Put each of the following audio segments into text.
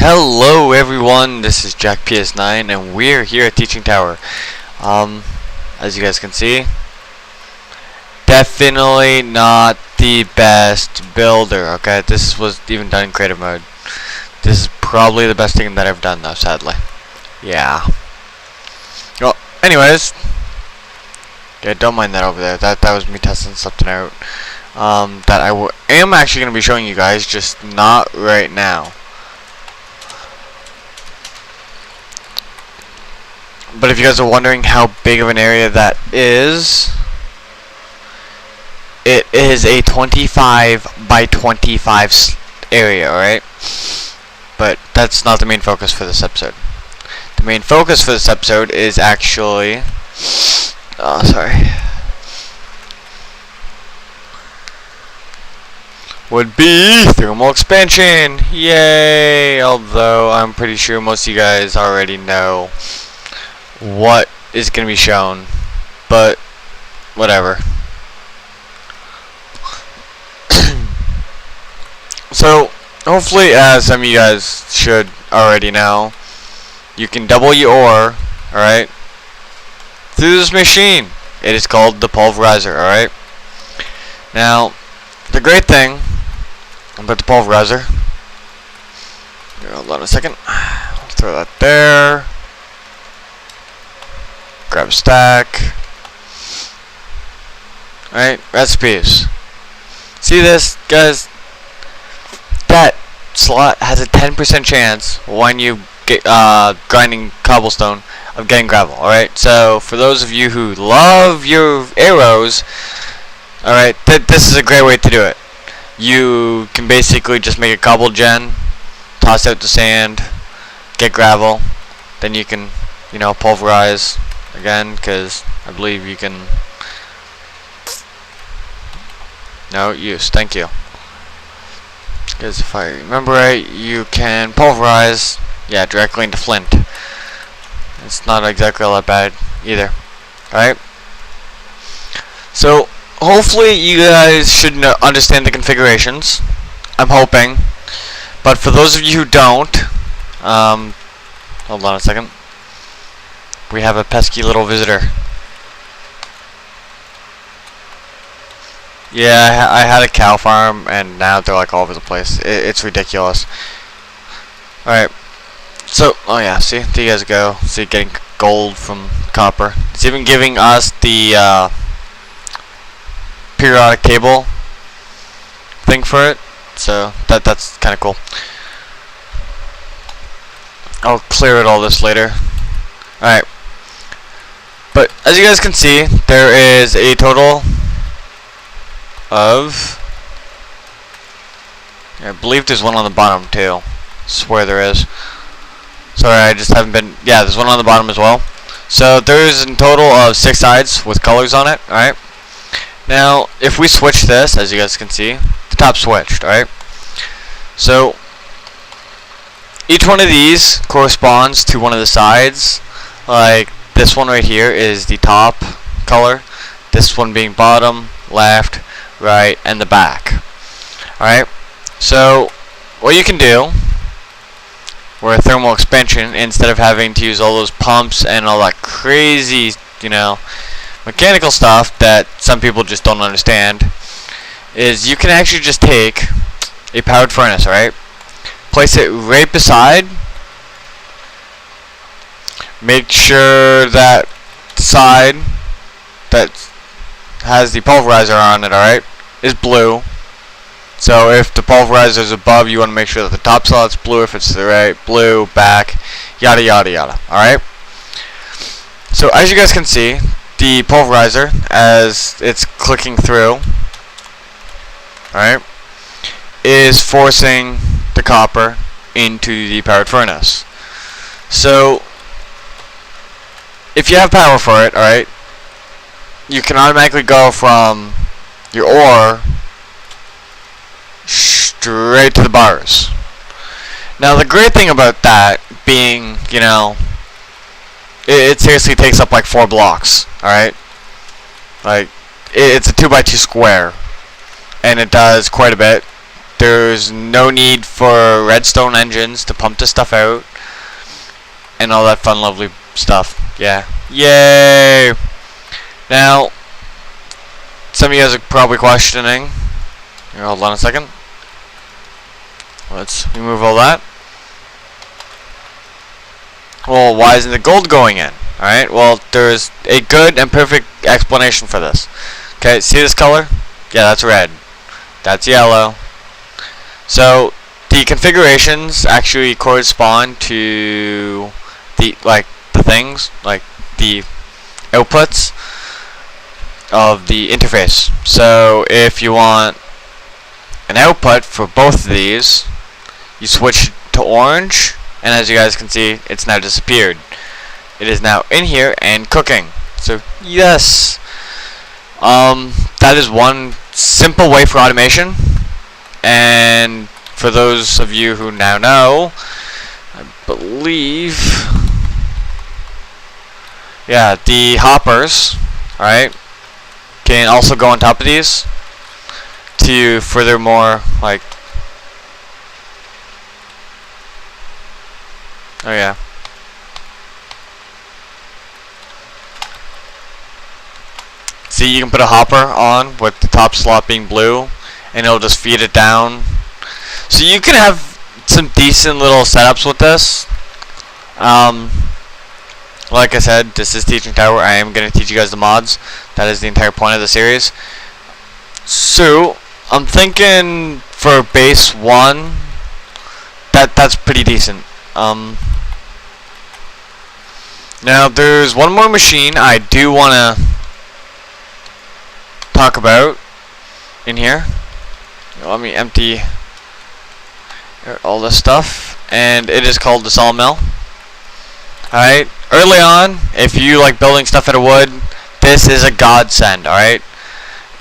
Hello everyone, this is Jack PS9 and we're here at Teaching Tower. As you guys can see, definitely not the best builder, okay? This was even done in creative mode. This is probably the best thing that I've done though, sadly. Yeah. Well, anyways, yeah, don't mind that over there. That was me testing something out. That I am actually going to be showing you guys, just not right now. But if you guys are wondering how big of an area that is, it is a 25 by 25 area, alright? But that's not the main focus for this episode. The main focus for this episode is actually, would be thermal expansion. Yay! Although I'm pretty sure most of you guys already know what is going to be shown, but whatever. So hopefully, as some of you guys should already know, you can double your ore, alright, through this machine. It is called the pulverizer, alright? Now, the great thing about the pulverizer, here, hold on a second, let's throw that there. Grab a stack. Alright, recipes. See this, guys? That slot has a 10% chance when you get grinding cobblestone of getting gravel. Alright, so for those of you who love your arrows, alright, this is a great way to do it. You can basically just make a cobble gen, toss out the sand, get gravel, then you can, pulverize again, because I believe you can. No use, thank you. Because if I remember right, you can pulverize, yeah, directly into flint. It's not exactly all that bad either. Alright? So, hopefully you guys should understand the configurations. I'm hoping. But for those of you who don't, hold on a second. We have a pesky little visitor. Yeah, I had a cow farm, and now they're like all over the place. It's ridiculous. Alright. So, oh yeah, see? There you guys go. See, getting gold from copper. It's even giving us the periodic table thing for it. So, that's kind of cool. I'll clear it all this later. Alright. But as you guys can see, there is a total of, I believe there's one on the bottom too. Swear there is. Sorry, I just haven't been. Yeah, there's one on the bottom as well. So there's in total of 6 sides with colors on it. Alright. Now, if we switch this, as you guys can see, the top switched. Alright. So each one of these corresponds to one of the sides. Like this one right here is the top color. This one being bottom, left, right, and the back. Alright. So what you can do with thermal expansion, instead of having to use all those pumps and all that crazy, mechanical stuff that some people just don't understand, is you can actually just take a powered furnace, alright? Place it right beside. Make sure that side that has the pulverizer on it, alright, is blue. So if the pulverizer is above, you want to make sure that the top slot's blue. If it's to the right, blue, back, yada yada yada, alright? So as you guys can see, the pulverizer, as it's clicking through, alright, is forcing the copper into the powered furnace. So if you have power for it, alright, you can automatically go from your ore straight to the bars. Now the great thing about that being, it seriously takes up like 4 blocks, alright? Like, it's a 2x2 square, and it does quite a bit. there's no need for redstone engines to pump the stuff out and all that fun lovely stuff. Yeah. Yay! Now, some of you guys are probably questioning. Here, hold on a second. Let's remove all that. Well, why isn't the gold going in? Alright, well, there's a good and perfect explanation for this. Okay, see this color? Yeah, that's red. That's yellow. So, the configurations actually correspond to the things, like the outputs of the interface. So, if you want an output for both of these, you switch to orange, and as you guys can see, it's now disappeared. It is now in here and cooking. So yes, that is one simple way for automation. And for those of you who now know, I believe, yeah, the hoppers, right, can also go on top of these to furthermore, like, oh yeah. See, you can put a hopper on with the top slot being blue, and it'll just feed it down. So you can have some decent little setups with this. Like I said, this is Teaching Tower. I am going to teach you guys the mods. That is the entire point of the series. So, I'm thinking for base 1, that's pretty decent. Now, there's one more machine I do want to talk about in here. Let me empty all this stuff, and it is called the sawmill. Alright, early on, if you like building stuff out of wood, this is a godsend. Alright,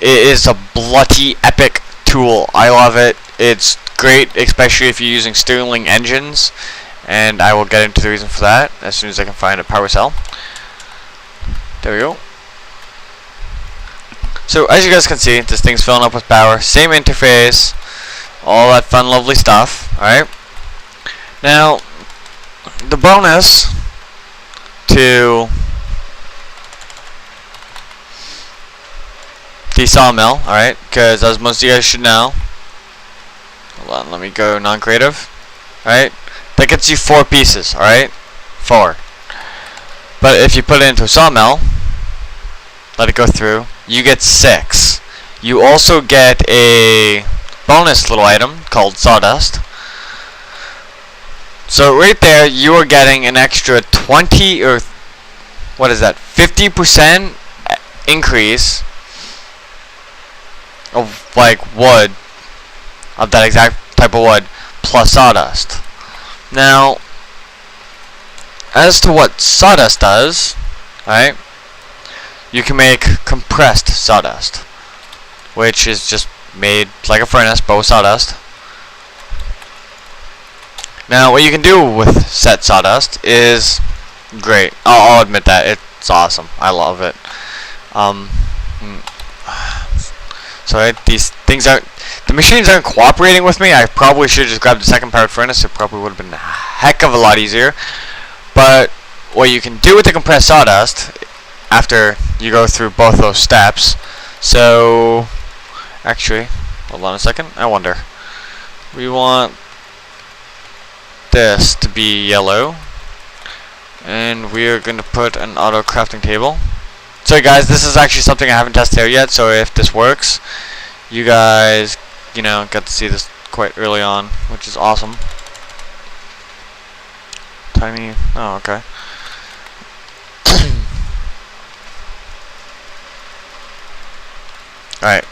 it is a bloody epic tool. I love it. It's great, especially if you're using Stirling engines, and I will get into the reason for that as soon as I can find a power cell. There we go. So as you guys can see, this thing's filling up with power. Same interface, all that fun lovely stuff. Alright, now the bonus to the sawmill, alright, because as most of you guys should know, hold on, let me go non-creative. Alright, that gets you 4 pieces, alright, 4. But if you put it into a sawmill, let it go through, you get 6. You also get a bonus little item called sawdust. So right there, you are getting an extra 20 or what is that? 50% increase of like wood, of that exact type of wood, plus sawdust. Now, as to what sawdust does, right? You can make compressed sawdust, which is just made like a furnace, but with sawdust. Now, what you can do with set sawdust is great. I'll admit that it's awesome. I love it. So these things aren't. The machines aren't cooperating with me. I probably should have just grabbed the second powered furnace. It probably would have been a heck of a lot easier. But what you can do with the compressed sawdust, after you go through both those steps, so actually, hold on a second, I wonder, we want this to be yellow, and we are going to put an auto crafting table. So guys, this is actually something I haven't tested out yet, so if this works, you guys, you know, got to see this quite early on, which is awesome. Tiny, oh okay. Alright,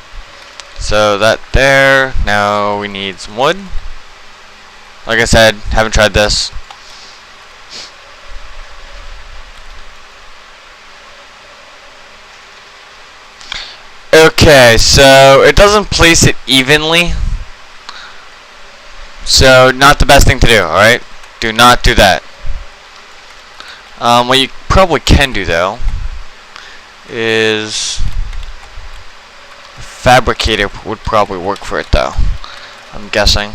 so that there, now we need some wood. Like I said, haven't tried this. Okay, so it doesn't place it evenly. So, not the best thing to do, alright? Do not do that. What you probably can do, though, is fabricator would probably work for it, though. I'm guessing.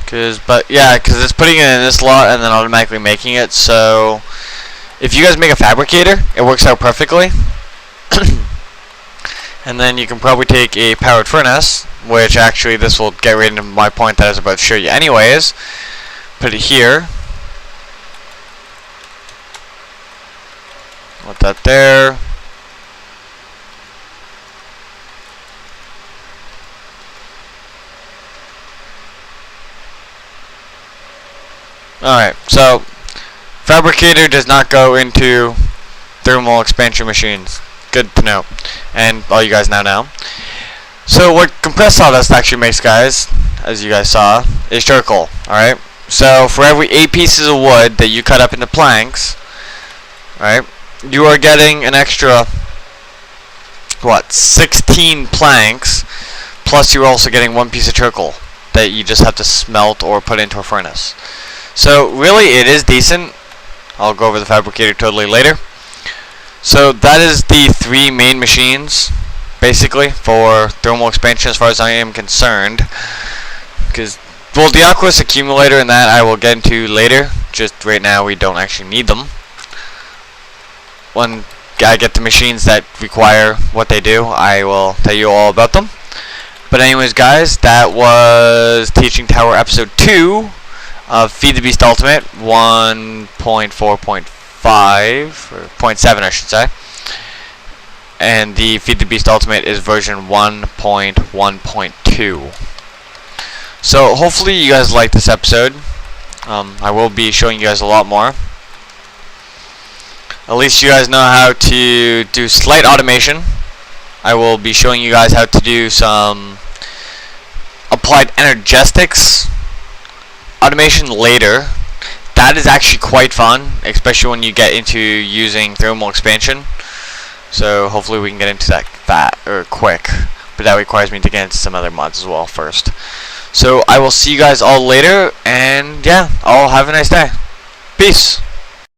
Cause it's putting it in this slot and then automatically making it. So if you guys make a fabricator, it works out perfectly. And then you can probably take a powered furnace, which actually this will get right into my point that I was about to show you anyways. Put it here. Put that there. Alright, so fabricator does not go into thermal expansion machines. Good to know. And all you guys now know. So what compressed sawdust actually makes, guys, as you guys saw, is charcoal. Alright? So for every 8 pieces of wood that you cut up into planks, right, you are getting an extra, 16 planks, plus you're also getting 1 piece of charcoal that you just have to smelt or put into a furnace. So really it is decent. I'll go over the fabricator totally later. So that is the 3 main machines basically for thermal expansion as far as I am concerned. Because, well, the aqueous accumulator and that I will get into later. Just right now we don't actually need them. When I get the machines that require what they do, I will tell you all about them. But anyways, guys, that was Teaching Tower episode 2 of Feed the Beast Ultimate 1.4.5 or 0.7 I should say. And the Feed the Beast Ultimate is version 1.1.2. So hopefully you guys like this episode. I will be showing you guys a lot more. At least you guys know how to do slight automation. I will be showing you guys how to do some applied energetics automation later. That is actually quite fun, especially when you get into using thermal expansion. So hopefully we can get into that quick, but that requires me to get into some other mods as well first. So I will see you guys all later, and yeah, all have a nice day. Peace.